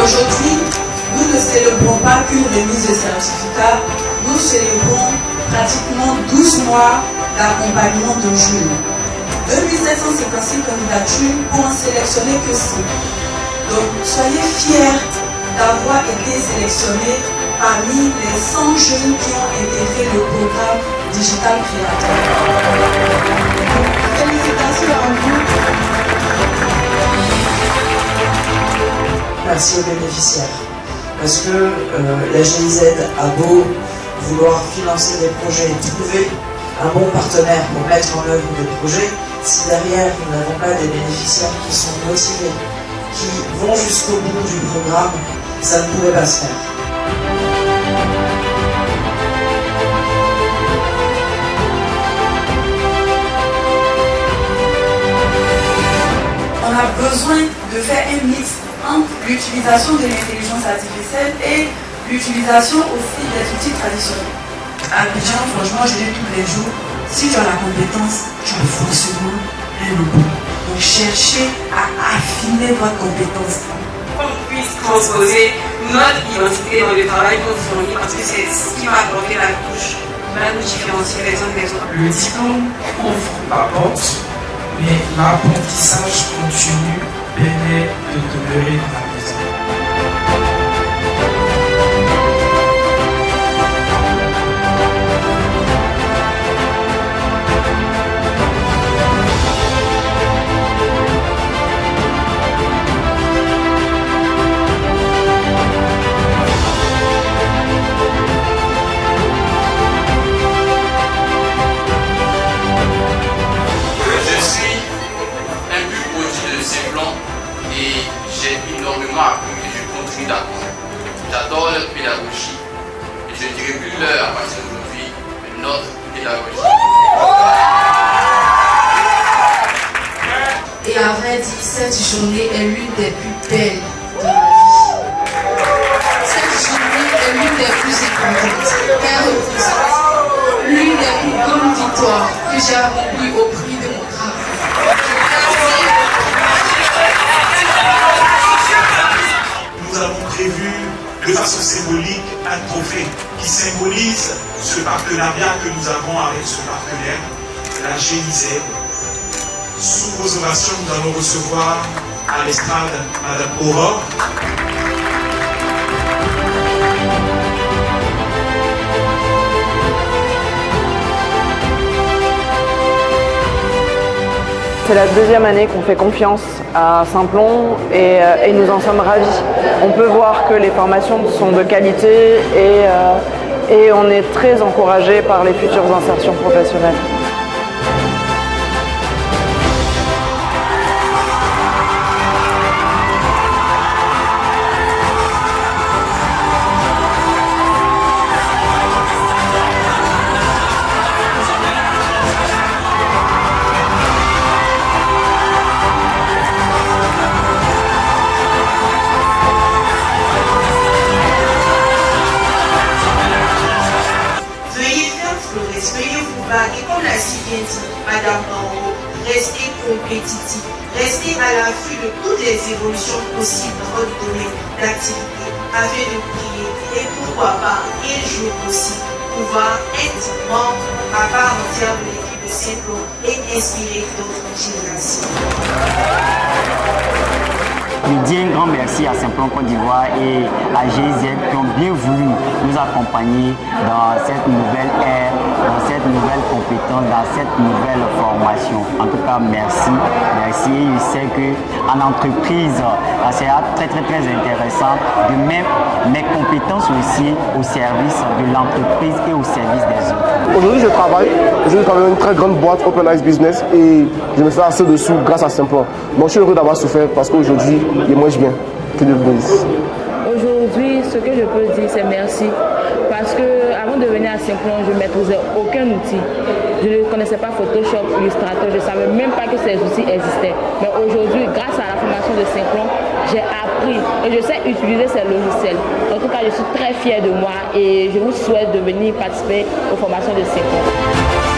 Aujourd'hui, nous ne célébrons pas qu'une remise de certificat, nous célébrons pratiquement 12 mois d'accompagnement de jeunes. 2756 candidatures pour en sélectionner que 6. Donc, soyez fiers d'avoir été sélectionnés parmi les 100 jeunes qui ont intégré le programme Digital Créateur. Félicitations à vous. Merci aux bénéficiaires. Parce que la GIZ a beau vouloir financer des projets et trouver un bon partenaire pour mettre en œuvre des projets, si derrière nous n'avons pas des bénéficiaires qui sont motivés, qui vont jusqu'au bout du programme, ça ne pouvait pas se faire. On a besoin de faire un mix entre l'utilisation de l'intelligence artificielle et l'utilisation aussi des outils traditionnels. À Abidjan, franchement, je dis tous les jours, si tu as la compétence, tu as forcément un logo. Donc cherchez à affiner votre compétence. Qu'on puisse transposer notre identité dans le travail qu'on fournit, parce que c'est ce qui va apporter la touche, va nous différencier les uns des autres. Le diplôme ouvre la porte, mais l'apprentissage continu permet de demeurer dans la maison. Et j'ai énormément appris et je continue d'apprendre. J'adore leur pédagogie et je ne dirais plus leur à partir d'aujourd'hui, mais notre pédagogie. Et à vrai dire, cette journée est l'une des plus belles de ma vie. Cette journée est l'une des plus importantes. Elle représente l'une des plus grandes victoires que j'ai accomplies au prix de mon travail. Nous avons prévu de façon symbolique un trophée qui symbolise ce partenariat que nous avons avec ce partenaire, la GIZ. Sous vos ovations, nous allons recevoir à l'estrade Madame Aurore. C'est la deuxième année qu'on fait confiance à Simplon et nous en sommes ravis. On peut voir que les formations sont de qualité et on est très encouragé par les futures insertions professionnelles. Et comme l'a si bien dit Madame Bango, restez compétitif, restez à l'affût de toutes les évolutions possibles dans votre domaine d'activité afin de briller et pourquoi pas un jour aussi pouvoir être membre à part entière de l'équipe de Simplon et inspirer d'autres générations. Je dis un grand merci à Simplon Côte d'Ivoire et à GIZ qui ont bien voulu nous accompagner dans cette nouvelle ère, dans cette nouvelle compétence, dans cette nouvelle formation. En tout cas, merci. Merci. Je sais qu'en entreprise, c'est très intéressant. De même, mes compétences aussi au service de l'entreprise et au service des autres. Aujourd'hui, je travaille dans une très grande boîte Open Ice Business et je me fais assez de sous grâce à Simplon. Donc, je suis heureux d'avoir souffert parce qu'aujourd'hui, il mange bien. Que Dieu le bénisse. Aujourd'hui, ce que je peux dire, c'est merci. Parce que avant de venir à Simplon, je ne maîtrisais aucun outil. Je ne connaissais pas Photoshop, Illustrator, je ne savais même pas que ces outils existaient. Mais aujourd'hui, grâce à la formation de Simplon, j'ai appris et je sais utiliser ces logiciels. En tout cas, je suis très fière de moi et je vous souhaite de venir participer aux formations de Simplon.